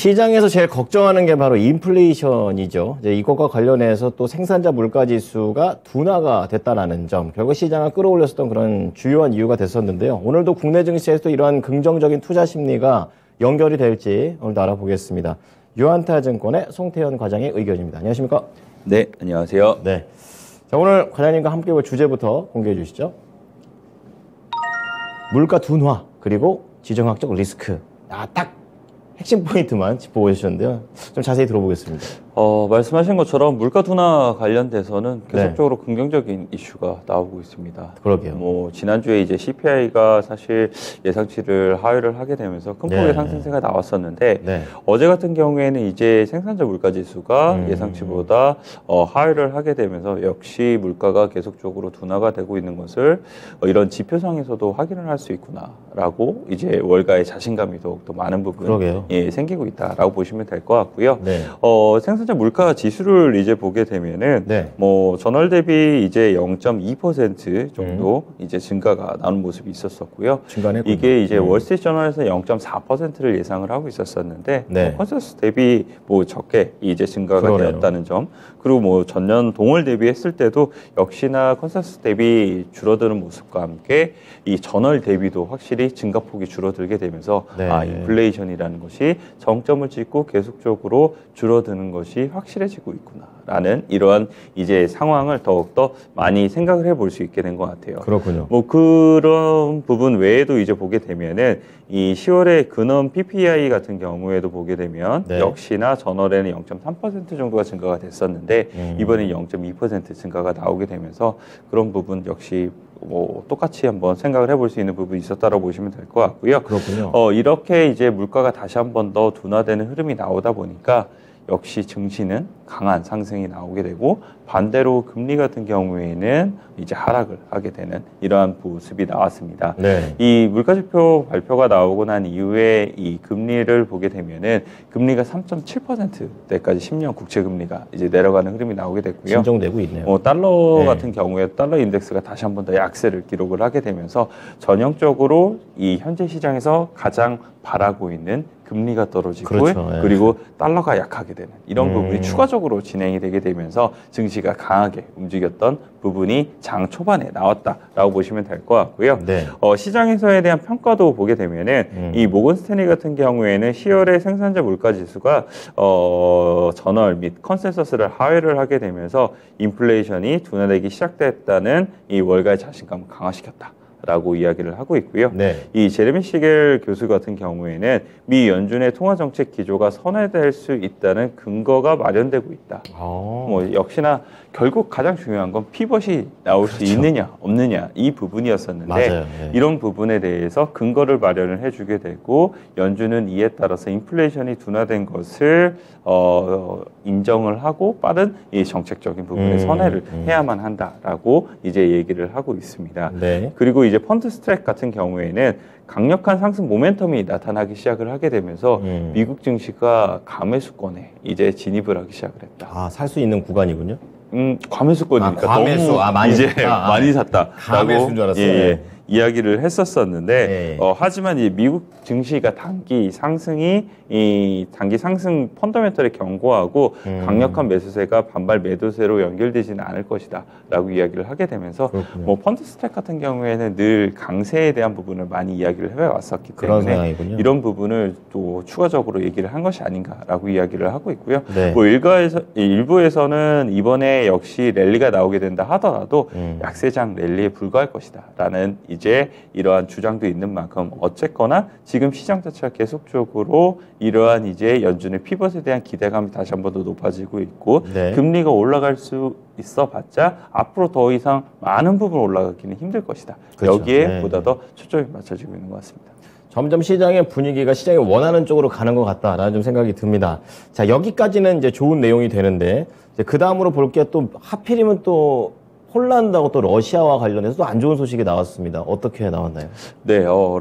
시장에서 제일 걱정하는 게 바로 인플레이션이죠. 이제 이것과 관련해서 또 생산자 물가지수가 둔화가 됐다라는 점, 결국 시장을 끌어올렸었던 그런 주요한 이유가 됐었는데요. 오늘도 국내 증시에서 또 이러한 긍정적인 투자 심리가 연결이 될지 오늘도 알아보겠습니다. 유한타증권의 송태현 과장의 의견입니다. 안녕하십니까? 네, 안녕하세요. 네. 자, 오늘 과장님과 함께 볼 주제부터 공개해 주시죠. 물가 둔화, 그리고 지정학적 리스크. 딱 핵심 포인트만 짚어보셨는데요. 좀 자세히 들어보겠습니다. 말씀하신 것처럼 물가 둔화 관련돼서는 계속적으로 긍정적인 이슈가 나오고 있습니다. 그러게요. 지난주에 이제 CPI가 사실 예상치를 하회를 하게 되면서 큰 폭의 상승세가 나왔었는데, 어제 같은 경우에는 이제 생산자 물가 지수가 예상치보다 하회를 하게 되면서 역시 물가가 계속적으로 둔화가 되고 있는 것을 이런 지표상에서도 확인을 할 수 있구나라고 이제 월가의 자신감이 더욱더 많은 부분 생기고 있다라고 보시면 될 것 같고요. 생산자 물가 지수를 이제 보게 되면은 전월 대비 이제 0.2% 정도 이제 증가가 나는 모습이 있었었고요. 이게 이제 월스트리트저널에서 0.4%를 예상을 하고 있었었는데 컨센서스 대비 적게 이제 증가가 되었다는 점, 그리고 전년 동월 대비했을 때도 역시나 컨센서스 대비 줄어드는 모습과 함께 이 전월 대비도 확실히 증가폭이 줄어들게 되면서 인플레이션이라는 것이 정점을 찍고 계속적으로 줄어드는 것이 확실해지고 있구나라는 이러한 이제 상황을 더욱더 많이 생각을 해볼 수 있게 된 것 같아요. 그렇군요. 그런 부분 외에도 이제 보게 되면은 이 10월에 근원 PPI 같은 경우에도 보게 되면 역시나 전월에는 0.3% 정도가 증가가 됐었는데 이번에 0.2% 증가가 나오게 되면서 그런 부분 역시 똑같이 한번 생각을 해볼 수 있는 부분이 있었다고 보시면 될 것 같고요. 그렇군요. 이렇게 이제 물가가 다시 한번 더 둔화되는 흐름이 나오다 보니까 역시 증시는 강한 상승이 나오게 되고, 반대로 금리 같은 경우에는 이제 하락을 하게 되는 이러한 모습이 나왔습니다. 이 물가지표 발표가 나오고 난 이후에 이 금리를 보게 되면은 금리가 3.7%대까지 10년 국채 금리가 이제 내려가는 흐름이 나오게 됐고요. 진정되고 있네요. 달러 같은 경우에 달러 인덱스가 다시 한번 더 약세를 기록을 하게 되면서 전형적으로 이 현재 시장에서 가장 바라고 있는 금리가 떨어지고 그리고 달러가 약하게 되는 이런 부분이 추가적으로 진행이 되게 되면서 증시가 강하게 움직였던 부분이 장 초반에 나왔다라고 보시면 될 것 같고요. 시장에서에 대한 평가도 보게 되면은 이 모건 스탠리 같은 경우에는 10월에 생산자 물가 지수가 전월 및 컨센서스를 하회를 하게 되면서 인플레이션이 둔화되기 시작됐다는 이 월가의 자신감을 강화시켰다 라고 이야기를 하고 있고요. 이 제레미 시겔 교수 같은 경우에는 미 연준의 통화정책 기조가 선회될 수 있다는 근거가 마련되고 있다. 역시나 결국 가장 중요한 건 피벗이 나올 수 있느냐 없느냐 이 부분이었었는데 이런 부분에 대해서 근거를 마련을 해주게 되고, 연준은 이에 따라서 인플레이션이 둔화된 것을 인정을 하고 빠른 이 정책적인 부분에 선회를 해야만 한다라고 이제 얘기를 하고 있습니다. 그리고 이제 펀드 스트랙 같은 경우에는 강력한 상승 모멘텀이 나타나기 시작을 하게 되면서 미국 증시가 감매수권에 이제 진입을 하기 시작을 했다. 살 수 있는 구간이군요. 과매수권이니까 과매수. 너무 많이 이제 샀다. 많이 샀다라고 과매수인 줄 알았어요. 이야기를 했었었는데 하지만 이 미국 증시가 단기 상승이 이 단기 상승 펀더멘털에 견고하고 강력한 매수세가 반발 매도세로 연결되지는 않을 것이다 라고 이야기를 하게 되면서 펀드 스택 같은 경우에는 늘 강세에 대한 부분을 많이 이야기를 해왔었기 때문에 이런 부분을 또 추가적으로 얘기를 한 것이 아닌가라고 이야기를 하고 있고요. 일부에서는 이번에 역시 랠리가 나오게 된다 하더라도 약세장 랠리에 불과할 것이다 라는 이제 이러한 주장도 있는 만큼 어쨌거나 지금 시장 자체가 계속적으로 이러한 이제 연준의 피벗에 대한 기대감이 다시 한 번 더 높아지고 있고 금리가 올라갈 수 있어봤자 앞으로 더 이상 많은 부분 올라가기는 힘들 것이다. 여기에 보다 더 초점이 맞춰지고 있는 것 같습니다. 점점 시장의 분위기가 시장이 원하는 쪽으로 가는 것 같다라는 좀 생각이 듭니다. 자, 여기까지는 이제 좋은 내용이 되는데 그 다음으로 볼 게 또 하필이면 또 폴란드하고 또 러시아와 관련해서 또 안 좋은 소식이 나왔습니다. 어떻게 나왔나요?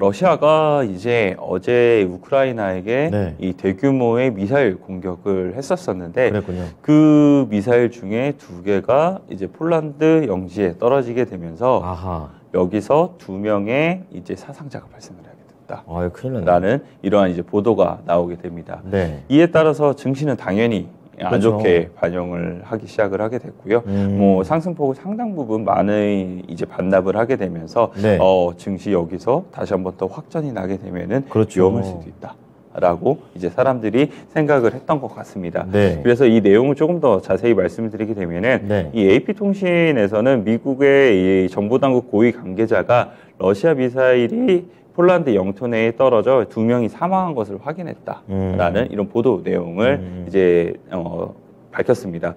러시아가 이제 어제 우크라이나에게 이 대규모의 미사일 공격을 했었었는데 그 미사일 중에 2개가 이제 폴란드 영지에 떨어지게 되면서 여기서 2명의 이제 사상자가 발생을 하게 됩니다. 되었다. 큰일 났네. 라는 이러한 이제 보도가 나오게 됩니다. 네. 이에 따라서 증시는 당연히 안 그렇죠. 좋게 반영을 하기 시작을 하게 됐고요. 뭐 상승폭을 상당 부분 많이 이제 반납을 하게 되면서 네. 증시 여기서 다시 한번 또 확전이 나게 되면은 그렇죠. 위험할 수도 있다. 라고 이제 사람들이 생각을 했던 것 같습니다. 네. 그래서 이 내용을 조금 더 자세히 말씀을 드리게 되면은 네. 이 AP통신에서는 미국의 이 정보당국 고위 관계자가 러시아 미사일이 폴란드 영토 내에 떨어져 2명이 사망한 것을 확인했다라는 이런 보도 내용을 이제 밝혔습니다.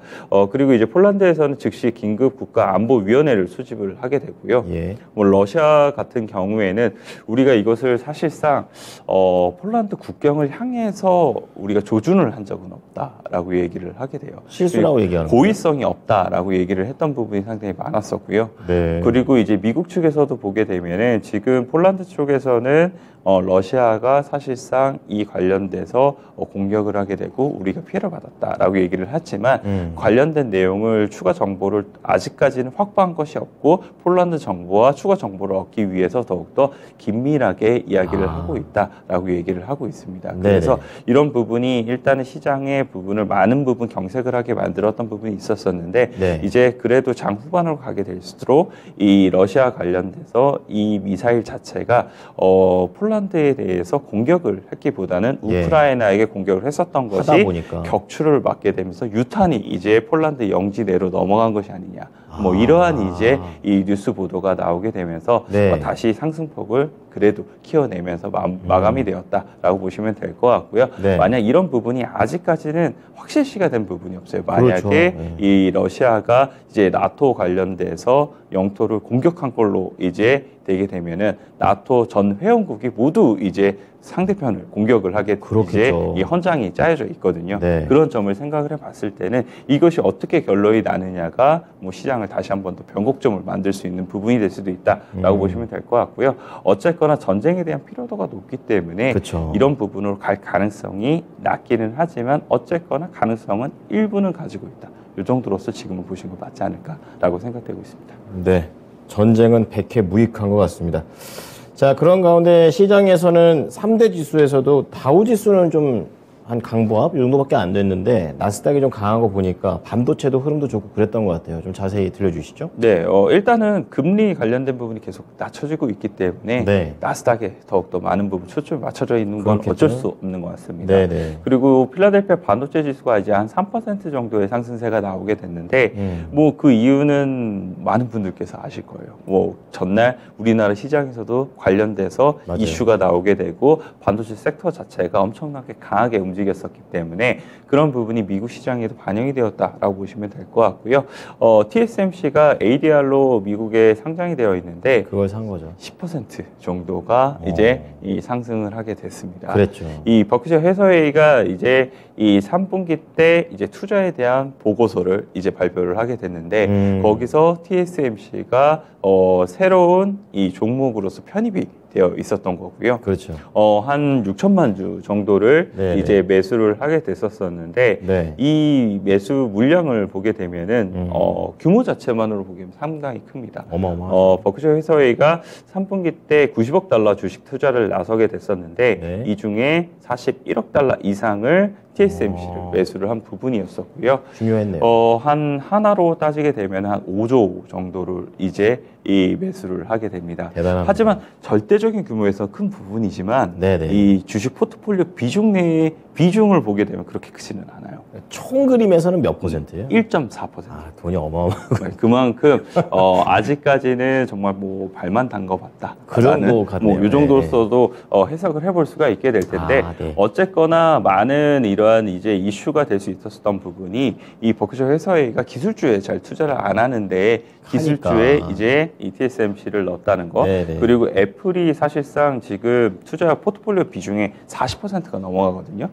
그리고 이제 폴란드에서는 즉시 긴급 국가안보위원회를 수집을 하게 되고요. 예. 뭐 러시아 같은 경우에는 우리가 이것을 사실상 폴란드 국경을 향해서 우리가 조준을 한 적은 없다라고 얘기를 하게 돼요. 실수라고 얘기하는 고의성이 없다라고 얘기를 했던 부분이 상당히 많았었고요. 네. 그리고 이제 미국 측에서도 보게 되면은 지금 폴란드 쪽에서는 러시아가 사실상 이 관련돼서 공격을 하게 되고 우리가 피해를 받았다라고 얘기를 하지만 관련된 내용을 추가 정보를 아직까지는 확보한 것이 없고 폴란드 정부와 추가 정보를 얻기 위해서 더욱더 긴밀하게 이야기를 하고 있다라고 얘기를 하고 있습니다. 그래서 이런 부분이 일단은 시장의 부분을 많은 부분 경색을 하게 만들었던 부분이 있었었는데 네. 이제 그래도 장 후반으로 가게 될수록 이 러시아 관련돼서 이 미사일 자체가 폴란드에 대해서 공격을 했기보다는 우크라이나에게 공격을 했었던 것이 격추를 맞게 되면서 유탄이 이제 폴란드 영지 내로 넘어간 것이 아니냐. 뭐 이러한 이제 이 뉴스 보도가 나오게 되면서 다시 상승폭을 그래도 키워내면서 마감이 되었다라고 보시면 될 것 같고요. 만약 이런 부분이 아직까지는 확실시가 된 부분이 없어요. 만약에 이 러시아가 이제 나토 관련돼서 영토를 공격한 걸로 이제 되게 되면은 나토 전 회원국이 모두 이제 상대편을 공격을 하게 이제 이 헌장이 짜여져 있거든요. 그런 점을 생각을 해봤을 때는 이것이 어떻게 결론이 나느냐가 뭐 시장을 다시 한번 더 변곡점을 만들 수 있는 부분이 될 수도 있다라고 보시면 될 것 같고요. 어쨌거나 전쟁에 대한 피로도가 높기 때문에 이런 부분으로 갈 가능성이 낮기는 하지만 어쨌거나 가능성은 일부는 가지고 있다. 이 정도로서 지금은 보시는 거 맞지 않을까라고 생각되고 있습니다. 네, 전쟁은 백해 무익한 것 같습니다. 자, 그런 가운데 시장에서는 3대 지수에서도 다우 지수는 좀 한 강보합 이 정도밖에 안 됐는데 나스닥이 좀 강한 거 보니까 반도체도 흐름도 좋고 그랬던 것 같아요. 좀 자세히 들려주시죠. 네, 일단은 금리 관련된 부분이 계속 낮춰지고 있기 때문에 나스닥에 더욱더 많은 부분 초점이 맞춰져 있는 건 어쩔 수 없는 것 같습니다. 그리고 필라델피아 반도체 지수가 이제 한 3% 정도의 상승세가 나오게 됐는데 뭐 그 이유는 많은 분들께서 아실 거예요. 뭐 전날 우리나라 시장에서도 관련돼서 이슈가 나오게 되고 반도체 섹터 자체가 엄청나게 강하게 움직였었기 때문에 그런 부분이 미국 시장에도 반영이 되었다라고 보시면 될 것 같고요. TSMC가 ADR로 미국에 상장이 되어 있는데 그걸 산 거죠. 10% 정도가 이제 이 상승을 하게 됐습니다. 그랬죠. 이 버크셔 해서웨이가 이제 이 3분기 때 이제 투자에 대한 보고서를 이제 발표를 하게 됐는데 거기서 TSMC가 새로운 이 종목으로서 편입이 되어 있었던 거고요. 그렇죠. 한 6천만 주 정도를 이제 매수를 하게 됐었었는데 이 매수 물량을 보게 되면은 규모 자체만으로 보기엔 상당히 큽니다. 버크셔 해서웨이가 3분기 때 90억 달러 주식 투자를 나서게 됐었는데 이 중에 41억 달러 이상을 TSMC를 매수를 한 부분이었었고요. 중요했네요. 하나로 따지게 되면 한 5조 정도를 이제 이 매수를 하게 됩니다. 대단합니다. 하지만 절대적인 규모에서 큰 부분이지만 이 주식 포트폴리오 비중을 보게 되면 그렇게 크지는 않아요. 총 그림에서는 몇 %예요? 1.4%. 돈이 어마어마하고. 그만큼 아직까지는 정말 뭐 발만 담궈봤다. 그 정도 같네요. 뭐 이 정도로서도 해석을 해볼 수가 있게 될 텐데 어쨌거나 많은 이러한 이제 이슈가 될 수 있었던 부분이 이 버크셔 해서웨이가 기술주에 잘 투자를 안 하는데 기술주에 이제 이 TSMC를 넣었다는 거. 그리고 애플이 사실상 지금 투자 포트폴리오 비중의 40%가 넘어가거든요.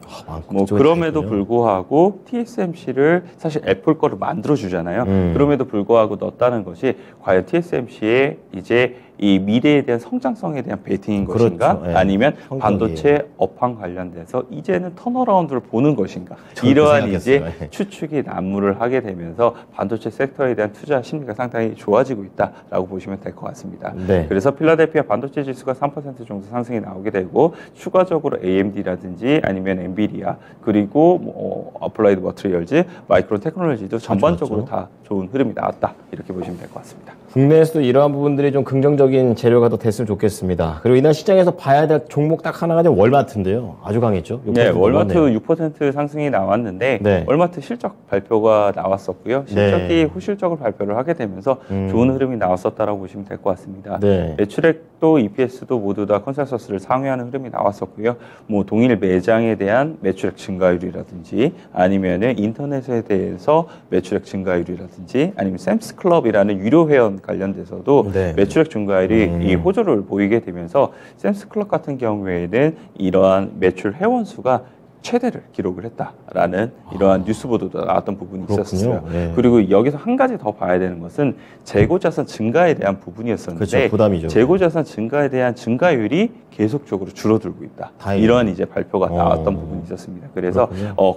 뭐 그럼에도 불구하고 TSMC를 사실 애플 거를 만들어 주잖아요. 그럼에도 불구하고 넣었다는 것이 과연 TSMC의 이제 이 미래에 대한 성장성에 대한 베팅인 것인가, 그렇죠. 예. 아니면 성장기. 반도체 업황 관련돼서 이제는 턴어라운드를 보는 것인가, 저도 이러한 그 이제 생각했어요. 추측이 난무를 하게 되면서 반도체 섹터에 대한 투자 심리가 상당히 좋아지고 있다라고 보시면 될 것 같습니다. 네. 그래서 필라델피아 반도체 지수가 3% 정도 상승이 나오게 되고, 추가적으로 AMD라든지 아니면 엔비디아, 그리고 뭐 어플라이드 머티리얼즈, 마이크론 테크놀로지도 전반적으로 좋았죠. 다 좋은 흐름이 나왔다, 이렇게 보시면 될 것 같습니다. 국내에서도 이러한 부분들이 좀 긍정적인 재료가 더 됐으면 좋겠습니다. 그리고 이날 시장에서 봐야 될 종목 딱 하나가 좀 월마트인데요. 아주 강했죠. 네, 월마트 넘어갔네요. 6% 상승이 나왔는데, 네. 월마트 실적 발표가 나왔었고요. 실적이 네. 후실적을 발표를 하게 되면서 좋은 흐름이 나왔었다라고 보시면 될 것 같습니다. 네. 매출액도 EPS도 모두 다 컨센서스를 상회하는 흐름이 나왔었고요. 뭐 동일 매장에 대한 매출액 증가율이라든지, 아니면은 인터넷에 대해서 매출액 증가율이라든지, 아니면 샘스 클럽이라는 유료 회원 관련돼서도 네. 매출액 증가율이 이 호조를 보이게 되면서, 샘스 클럽 같은 경우에는 이러한 매출 회원 수가 최대를 기록을 했다라는 이러한 뉴스 보도도 나왔던 부분이 그렇군요. 있었어요. 네. 그리고 여기서 한 가지 더 봐야 되는 것은 재고자산 증가에 대한 부분이었었는데, 그렇죠. 부담이죠. 재고자산 증가에 대한 증가율이 계속적으로 줄어들고 있다. 다행이네요. 이러한 이제 발표가 나왔던 부분이 있었습니다. 그래서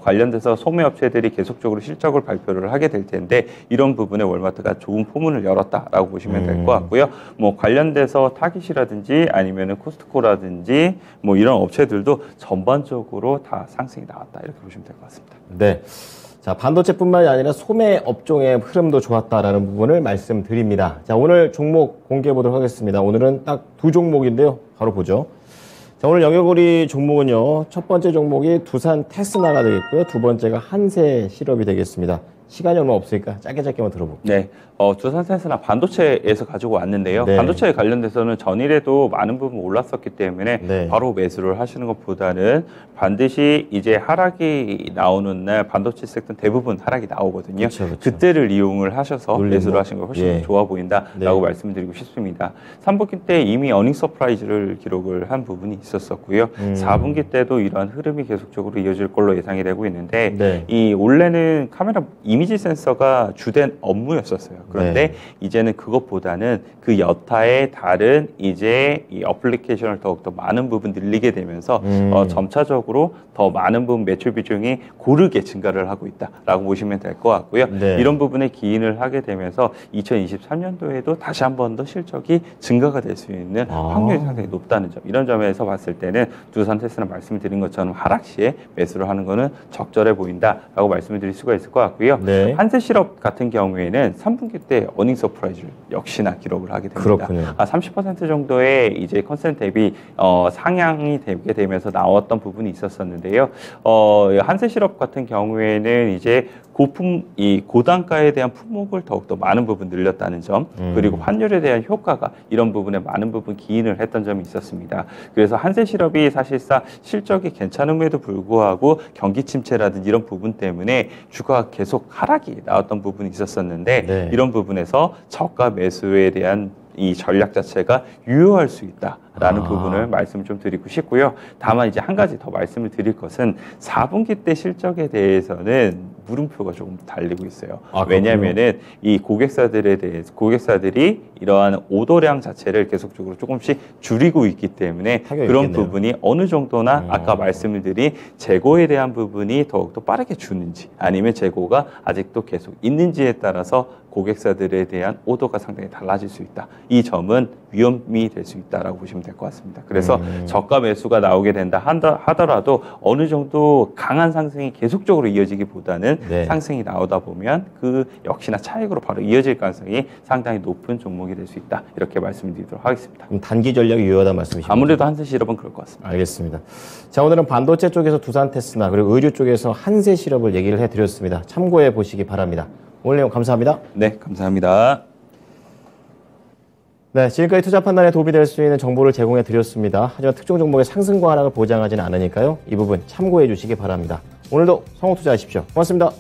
관련돼서 소매업체들이 계속적으로 실적을 발표를 하게 될 텐데, 이런 부분에 월마트가 좋은 포문을 열었다라고 보시면 될 것 같고요. 뭐 관련돼서 타깃이라든지 아니면은 코스트코라든지 뭐 이런 업체들도 전반적으로 다 상승이 나왔다, 이렇게 보시면 될 것 같습니다. 네. 자, 반도체뿐만이 아니라 소매 업종의 흐름도 좋았다라는 부분을 말씀드립니다. 자, 오늘 종목 공개해 보도록 하겠습니다. 오늘은 딱 두 종목인데요. 바로 보죠. 자, 오늘 영역우리 종목은요. 첫 번째 종목이 두산 테스나가 되겠고요. 두 번째가 한세실업이 되겠습니다. 시간이 얼마 없으니까 짧게 짧게만 들어볼게요. 네, 두산 테스나 반도체에서 가지고 왔는데요. 네. 반도체에 관련돼서는 전일에도 많은 부분 올랐었기 때문에 네. 바로 매수를 하시는 것보다는 반드시 이제 하락이 나오는 날 반도체 섹터는 대부분 하락이 나오거든요. 그쵸, 그쵸. 그때를 이용을 하셔서 놀림 매수를 뭐. 하시는 게 훨씬 예. 좋아 보인다라고 네. 말씀드리고 싶습니다. 3분기 때 이미 어닝 서프라이즈를 기록을 한 부분이 있었었고요. 4분기 때도 이러한 흐름이 계속적으로 이어질 걸로 예상이 되고 있는데, 네. 이 원래는 카메라 이미지 센서가 주된 업무였었어요. 그런데 네. 이제는 그것보다는 그 여타의 다른 이제 이 어플리케이션을 더욱더 많은 부분 늘리게 되면서 점차적으로 더 많은 부분 매출 비중이 고르게 증가를 하고 있다라고 보시면 될 것 같고요. 네. 이런 부분에 기인을 하게 되면서 2023년도에도 다시 한 번 더 실적이 증가가 될 수 있는 확률이 상당히 높다는 점, 이런 점에서 봤을 때는 두산 테스나 말씀을 드린 것처럼 하락 시에 매수를 하는 것은 적절해 보인다라고 말씀을 드릴 수가 있을 것 같고요. 네. 한세실업 같은 경우에는 3분기 때 어닝 서프라이즈를 역시나 기록을 하게 됩니다. 그렇군요. 30% 정도의 이제 컨센트 대비 상향이 되게 되면서 나왔던 부분이 있었었는데요. 한세실업 같은 경우에는 이제 이 고단가에 대한 품목을 더욱더 많은 부분 늘렸다는 점, 그리고 환율에 대한 효과가 이런 부분에 많은 부분 기인을 했던 점이 있었습니다. 그래서 한세실업이 사실상 실적이 괜찮음에도 불구하고 경기 침체라든지 이런 부분 때문에 주가가 계속 하락이 나왔던 부분이 있었었는데, 네. 이런 부분에서 저가 매수에 대한 이 전략 자체가 유효할 수 있다라는 부분을 말씀 좀 드리고 싶고요. 다만 이제 한 가지 더 말씀을 드릴 것은 4분기 때 실적에 대해서는 물음표가 조금 달리고 있어요. 왜냐하면은 이 고객사들이 이러한 오더량 자체를 계속적으로 조금씩 줄이고 있기 때문에 그런 있겠네요. 부분이 어느 정도나 아까 말씀을 드린 재고에 대한 부분이 더욱더 빠르게 주는지, 아니면 재고가 아직도 계속 있는지에 따라서 고객사들에 대한 오더가 상당히 달라질 수 있다. 이 점은 위험이 될 수 있다라고 보시면 될 것 같습니다. 그래서 저가 매수가 나오게 된다 하더라도 어느 정도 강한 상승이 계속적으로 이어지기보다는 네. 상승이 나오다 보면 그 역시나 차익으로 바로 이어질 가능성이 상당히 높은 종목이 될 수 있다. 이렇게 말씀드리도록 하겠습니다. 그럼 단기 전략이 유효하다는 말씀이시죠? 아무래도 한세실업은 그럴 것 같습니다. 알겠습니다. 자, 오늘은 반도체 쪽에서 두산 테스나, 그리고 의류 쪽에서 한세실업을 얘기를 해드렸습니다. 참고해 보시기 바랍니다. 오늘 내용 감사합니다. 네, 감사합니다. 네, 지금까지 투자 판단에 도움이 될 수 있는 정보를 제공해 드렸습니다. 하지만 특정 종목의 상승과 하락을 보장하지는 않으니까요. 이 부분 참고해 주시기 바랍니다. 오늘도 성공 투자하십시오. 고맙습니다.